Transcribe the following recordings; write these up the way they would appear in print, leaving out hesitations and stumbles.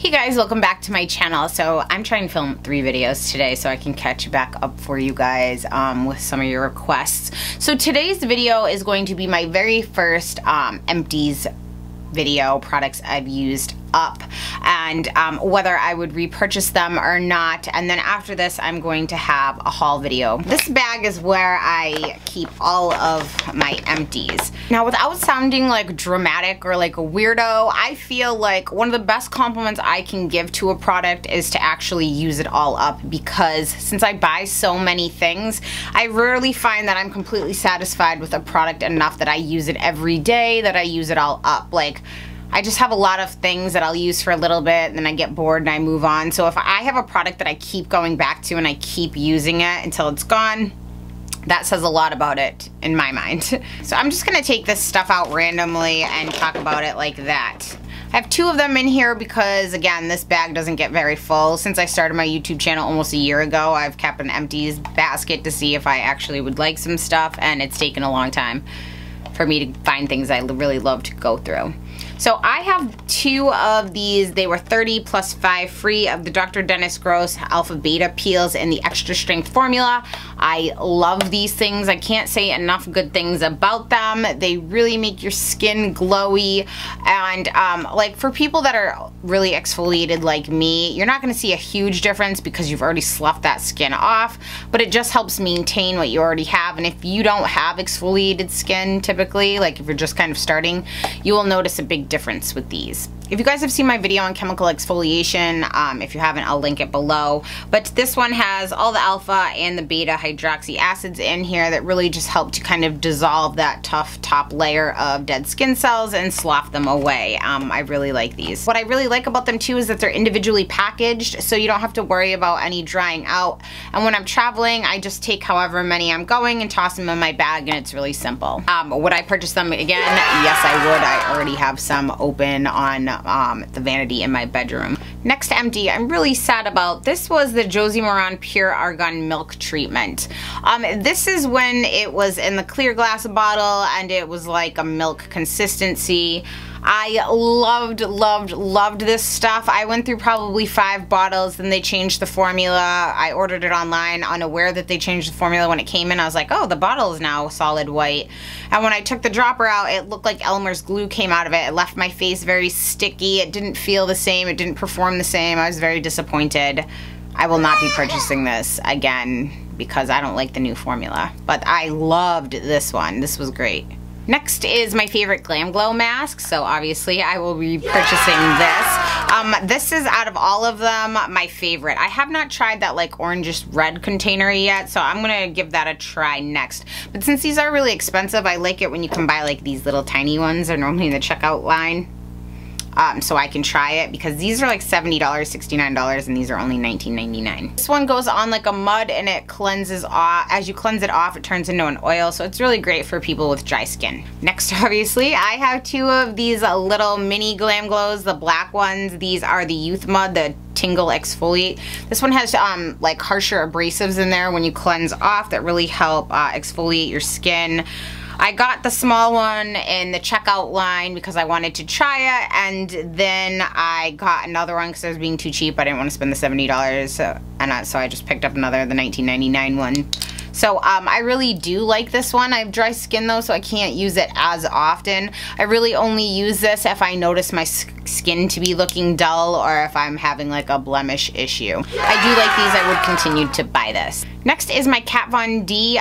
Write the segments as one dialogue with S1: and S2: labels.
S1: Hey guys, welcome back to my channel. So I'm trying to film 3 videos today so I can catch back up for you guys with some of your requests. So today's video is going to be my very first Empties video, products I've used up, and whether I would repurchase them or not. And then after this I'm going to have a haul video. This bag is where I keep all of my empties. Now, without sounding like dramatic or like a weirdo, I feel like one of the best compliments I can give to a product is to actually use it all up, because since I buy so many things, I rarely find that I'm completely satisfied with a product enough that I use it every day, that I use it all up. Like, I just have a lot of things that I'll use for a little bit and then I get bored and I move on. So if I have a product that I keep going back to and I keep using it until it's gone, that says a lot about it in my mind. So I'm just gonna take this stuff out randomly and talk about it like that. I have 2 of them in here because, again, this bag doesn't get very full. Since I started my YouTube channel almost a year ago, I've kept an Empties basket to see if I actually would like some stuff, and it's taken a long time for me to find things I really love to go through. So I have 2 of these. They were 30 plus 5 free of the Dr. Dennis Gross Alpha Beta peels in the extra strength formula. I love these things. I can't say enough good things about them. They really make your skin glowy, and like for people that are really exfoliated like me, you're not going to see a huge difference because you've already sloughed that skin off, but it just helps maintain what you already have. And if you don't have exfoliated skin typically, like if you're just kind of starting, you will notice a big difference with these. If you guys have seen my video on chemical exfoliation, if you haven't, I'll link it below. But this one has all the alpha and the beta hydroxy acids in here that really just help to kind of dissolve that tough top layer of dead skin cells and slough them away. I really like these. What I really like about them too is that they're individually packaged, so you don't have to worry about any drying out. And when I'm traveling, I just take however many I'm going and toss them in my bag, and it's really simple. Would I purchase them again? Yes, I would. I already have some open on the vanity in my bedroom. Next empty I'm really sad about. This was the Josie Maran Pure Argan Milk Treatment. This is when it was in the clear glass bottle and it was like a milk consistency. I loved this stuff. I went through probably 5 bottles, then they changed the formula. I ordered it online unaware that they changed the formula. When it came in, I was like, oh, the bottle is now solid white. And when I took the dropper out, it looked like Elmer's glue came out of it. It left my face very sticky. It didn't feel the same. It didn't perform the same. I was very disappointed. I will not be purchasing this again because I don't like the new formula. But I loved this one. This was great. Next is my favorite GlamGlow mask, so obviously I will be purchasing this. This is, out of all of them, my favorite. I have not tried that like orangish red container yet, so I'm gonna give that a try next. But since these are really expensive, I like it when you can buy like these little tiny ones. They're normally in the checkout line. So I can try it, because these are like $70, $69, and these are only $19.99. This one goes on like a mud and it cleanses off. As you cleanse it off, it turns into an oil, so it's really great for people with dry skin. Next, obviously, I have 2 of these little mini GlamGlows, the black ones. These are the Youthmud, the Tingle Exfoliate. This one has like harsher abrasives in there when you cleanse off that really help exfoliate your skin. I got the small one in the checkout line because I wanted to try it, and then I got another one because I was being too cheap. I didn't want to spend the $70, so I just picked up the $19.99 one. So I really do like this one. I have dry skin though, so I can't use it as often. I really only use this if I notice my skin to be looking dull or if I'm having like a blemish issue. I do like these. I would continue to buy this. Next is my Kat Von D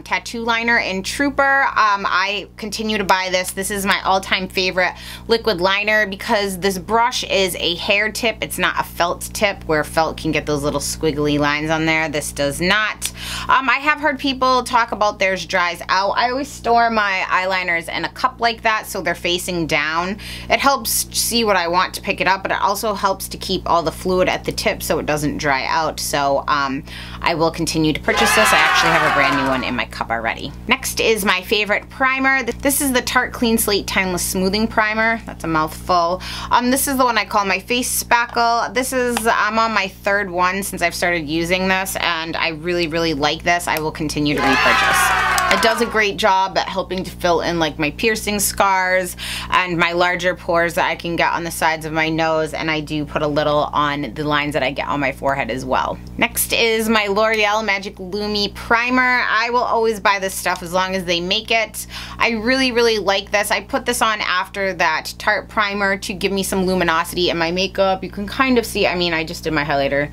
S1: tattoo liner in Trooper. I continue to buy this. This is my all-time favorite liquid liner because this brush is a hair tip. It's not a felt tip, where felt can get those little squiggly lines on there. This does not. I have heard people talk about theirs dries out. I always store my eyeliners in a cup like that so they're facing down. It helps see what I want to pick it up, but it also helps to keep all the fluid at the tip so it doesn't dry out. So I will continue to purchase this. I actually have a brand new one in my cup already. Next is my favorite primer. This is the Tarte Clean Slate Timeless Smoothing Primer. That's a mouthful. This is the one I call my face spackle. This is, I'm on my 3rd one since I've started using this, and I really like this. I will continue to repurchase. It does a great job at helping to fill in like my piercing scars and my larger pores that I can get on the sides of my nose, and I do put a little on the lines that I get on my forehead as well. Next is my L'Oreal Magic Lumi Primer. I will always buy this stuff as long as they make it. I really like this. I put this on after that Tarte primer to give me some luminosity in my makeup. You can kind of see, I mean, I just did my highlighter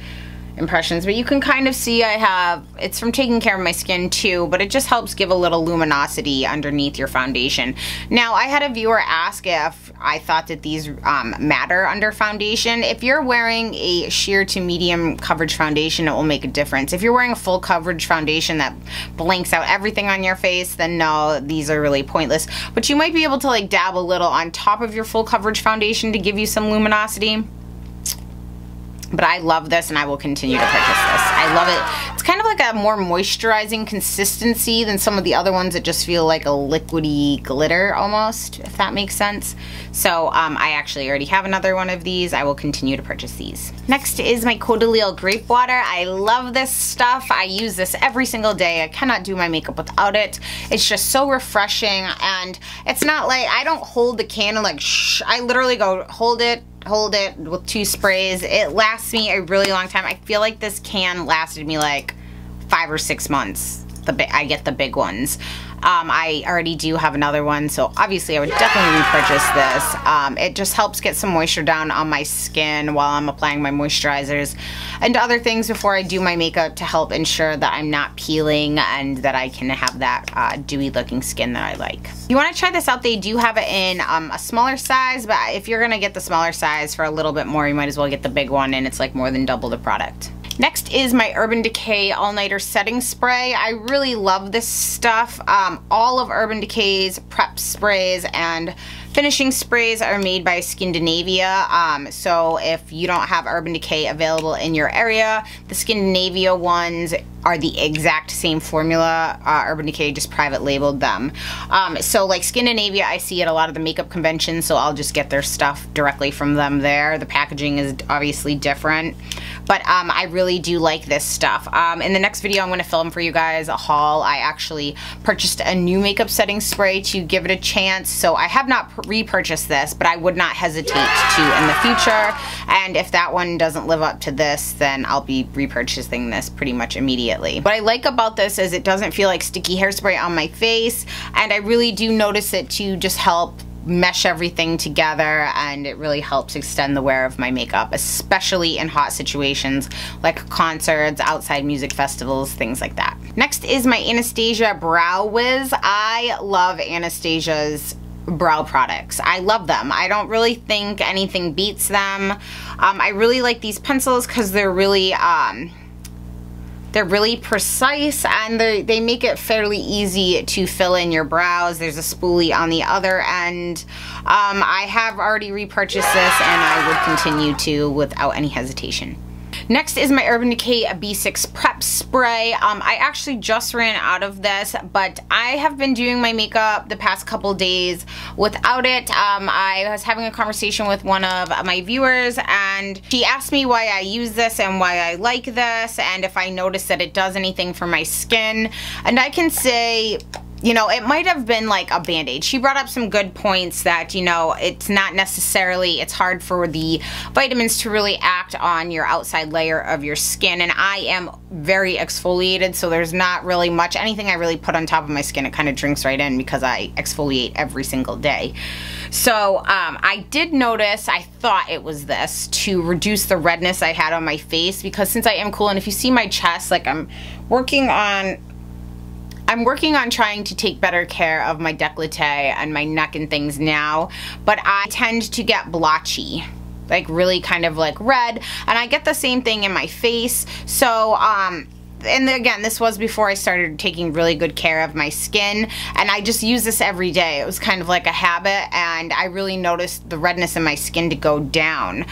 S1: impressions, but you can kind of see it's from taking care of my skin too, but it just helps give a little luminosity underneath your foundation. Now, I had a viewer ask if I thought that these matter under foundation. If you're wearing a sheer to medium coverage foundation, it will make a difference. If you're wearing a full coverage foundation that blanks out everything on your face, then no, these are really pointless. But you might be able to like dab a little on top of your full coverage foundation to give you some luminosity. But I love this and I will continue to purchase this. I love it. It's kind of like a more moisturizing consistency than some of the other ones that just feel like a liquidy glitter almost, if that makes sense. So I actually already have another one of these. I will continue to purchase these. Next is my Caudalie Grape Water. I love this stuff. I use this every single day. I cannot do my makeup without it. It's just so refreshing, and it's not like I don't hold the can and like shh. I literally go hold it with 2 sprays. It lasts me a really long time. I feel like this can lasted me like 5 or 6 months. I get the big ones. I already do have another one, so obviously I would definitely repurchase this. It just helps get some moisture down on my skin while I'm applying my moisturizers and other things before I do my makeup to help ensure that I'm not peeling and that I can have that dewy looking skin that I like. If you want to try this out, they do have it in a smaller size, but if you're going to get the smaller size for a little bit more, you might as well get the big one, and it's like more than double the product. Next is my Urban Decay All Nighter Setting Spray. I really love this stuff. All of Urban Decay's prep sprays and finishing sprays are made by Skindinavia. So if you don't have Urban Decay available in your area, the Skindinavia ones are the exact same formula. Urban Decay just private labeled them. So like Skindinavia, I see at a lot of the makeup conventions, so I'll just get their stuff directly from them there. The packaging is obviously different, but I really do like this stuff. In the next video, I'm going to film for you guys a haul. I actually purchased a new makeup setting spray to give it a chance, so I have not repurchased this, but I would not hesitate to in the future. And if that one doesn't live up to this, then I'll be repurchasing this pretty much immediately. What I like about this is it doesn't feel like sticky hairspray on my face, and I really do notice it to just help mesh everything together, and it really helps extend the wear of my makeup, especially in hot situations like concerts, outside music festivals, things like that. Next is my Anastasia Brow Wiz. I love Anastasia's brow products. I love them. I don't really think anything beats them. I really like these pencils because they're really precise, and they make it fairly easy to fill in your brows. There's a spoolie on the other end. I have already repurchased this, and I would continue to without any hesitation. Next is my Urban Decay B6 Prep Spray. I actually just ran out of this, but I have been doing my makeup the past couple days without it. I was having a conversation with one of my viewers, and she asked me why I use this and why I like this, and if I notice that it does anything for my skin. And I can say, you know, it might have been like a band-aid. She brought up some good points that, you know, it's not necessarily, it's hard for the vitamins to really act on your outside layer of your skin, and I am very exfoliated, so there's not really much, anything I really put on top of my skin, it kind of drinks right in because I exfoliate every single day. So I did notice, I thought it was this to reduce the redness I had on my face, because since I am cool, and if you see my chest, like I'm working on trying to take better care of my décolleté and my neck and things now, but I tend to get blotchy, like really kind of like red, and I get the same thing in my face. So and again, this was before I started taking really good care of my skin, and I just use this every day. It was kind of like a habit, and I really noticed the redness in my skin to go down.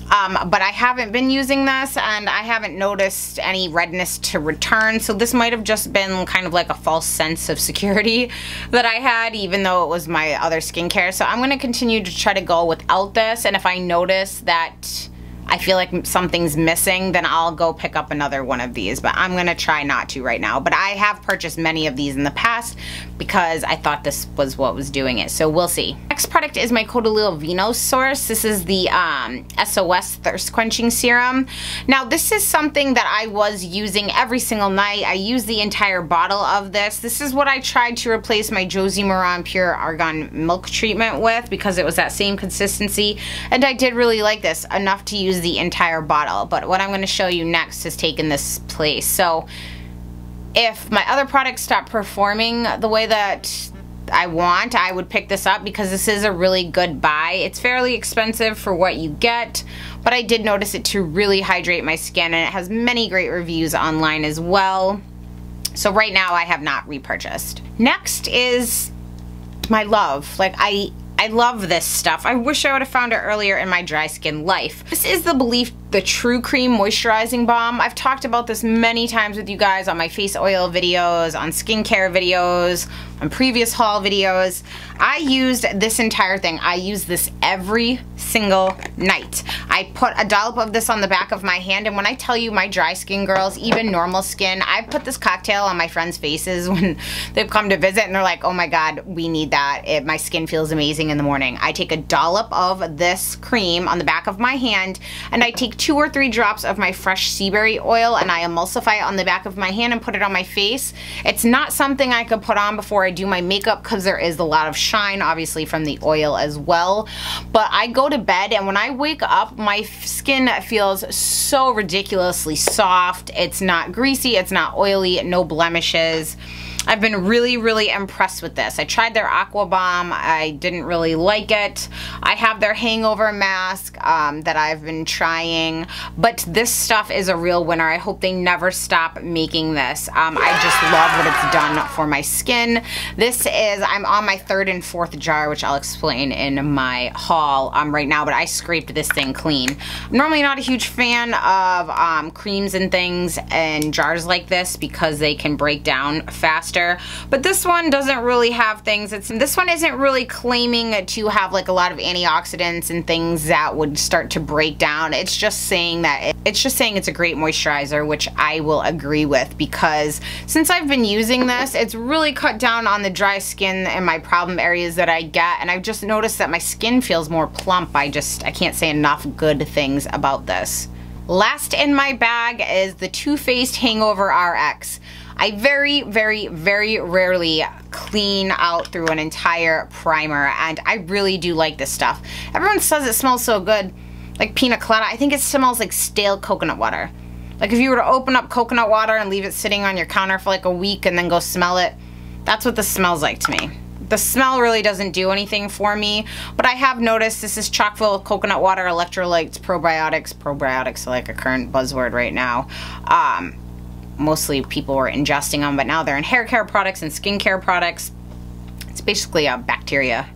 S1: But I haven't been using this, and I haven't noticed any redness to return, so this might have just been kind of like a false sense of security that I had, even though it was my other skincare. So I'm going to continue to try to go without this, and if I notice that I feel like something's missing, then I'll go pick up another one of these, but I'm gonna try not to right now. But I have purchased many of these in the past because I thought this was what was doing it, so we'll see. Next product is my Caudalie Vinosource. This is the S.O.S Thirst Quenching Serum. Now this is something that I was using every single night. I used the entire bottle of this. This is what I tried to replace my Josie Maran Pure Argan Milk Treatment with because it was that same consistency, and I did really like this enough to use the entire bottle. But what I'm going to show you next has taken this place. So if my other products stop performing the way that I want, I would pick this up because this is a really good buy. It's fairly expensive for what you get, but I did notice it to really hydrate my skin, and it has many great reviews online as well. So right now I have not repurchased. Next is my love. Like I love this stuff. I wish I would have found it earlier in my dry skin life. This is the Belief the True Cream Moisturizing Balm. I've talked about this many times with you guys on my face oil videos, on skincare videos, on previous haul videos. I used this entire thing. I use this every single night. I put a dollop of this on the back of my hand, and when I tell you my dry skin girls, even normal skin, I've put this cocktail on my friends' faces when they've come to visit and they're like, oh my god, we need that. My skin feels amazing in the morning. I take a dollop of this cream on the back of my hand, and I take 2 or 3 drops of my fresh sea berry oil, and I emulsify it on the back of my hand and put it on my face. It's not something I could put on before I do my makeup because there is a lot of shine obviously from the oil as well, but I go to bed and when I wake up my skin feels so ridiculously soft. It's not greasy, it's not oily, no blemishes. I've been really impressed with this. I tried their Aqua Bomb. I didn't really like it. I have their Hangover mask that I've been trying, but this stuff is a real winner. I hope they never stop making this. I just love what it's done for my skin. This is, I'm on my 3rd and 4th jar, which I'll explain in my haul right now, but I scraped this thing clean. I'm normally not a huge fan of creams and things in jars like this because they can break down faster. But this one doesn't really have things. This one isn't really claiming to have like a lot of antioxidants and things that would start to break down. It's just saying that it's a great moisturizer, which I will agree with because since I've been using this, it's really cut down on the dry skin and my problem areas that I get, and I've just noticed that my skin feels more plump. I can't say enough good things about this. Last in my bag is the Too Faced Hangover RX. I very rarely clean out through an entire primer, and I really do like this stuff. Everyone says it smells so good, like pina colada. I think it smells like stale coconut water. Like if you were to open up coconut water and leave it sitting on your counter for like a week and then go smell it, that's what this smells like to me. The smell really doesn't do anything for me, but I have noticed this is chock full of coconut water, electrolytes, probiotics. Probiotics are like a current buzzword right now. Mostly people were ingesting them, but now they're in hair care products and skincare products. It's basically a bacteria.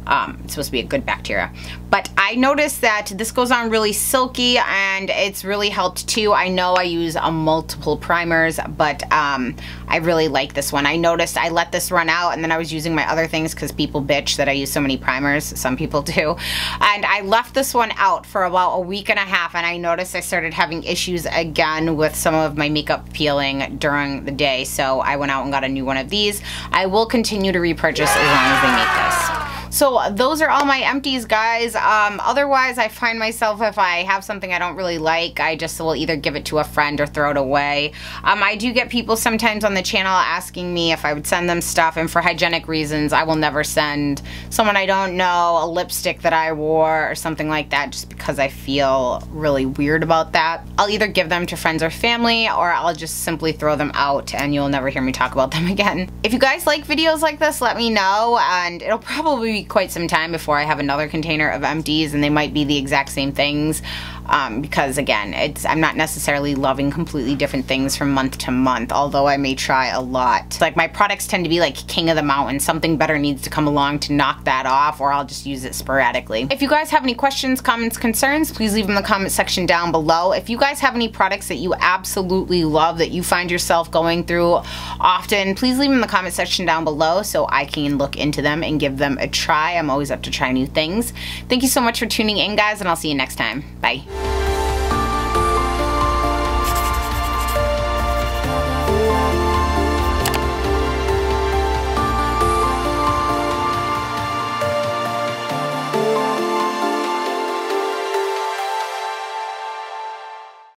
S1: It's supposed to be a good bacteria. But I noticed that this goes on really silky and it's really helped too. I know I use multiple primers, but I really like this one. I noticed I let this run out and then I was using my other things because people bitch that I use so many primers. Some people do. And I left this one out for about a week and a half, and I noticed I started having issues again with some of my makeup peeling during the day. So I went out and got a new one of these. I will continue to repurchase as long as they make this. So those are all my empties, guys. Otherwise, I find myself, if I have something I don't really like, I just will either give it to a friend or throw it away. I do get people sometimes on the channel asking me if I would send them stuff, and for hygienic reasons, I will never send someone I don't know a lipstick that I wore or something like that, just because I feel really weird about that. I'll either give them to friends or family, or I'll just simply throw them out and you'll never hear me talk about them again. If you guys like videos like this, let me know, and it'll probably be quite some time before I have another container of empties, and they might be the exact same things because again, I'm not necessarily loving completely different things from month to month, although I may try a lot. Like my products tend to be like king of the mountain. Something better needs to come along to knock that off, or I'll just use it sporadically. If you guys have any questions, comments, concerns, please leave them in the comment section down below. If you guys have any products that you absolutely love that you find yourself going through often, please leave them in the comment section down below so I can look into them and give them a try. I'm always up to try new things. Thank you so much for tuning in, guys, and I'll see you next time. Bye. bye.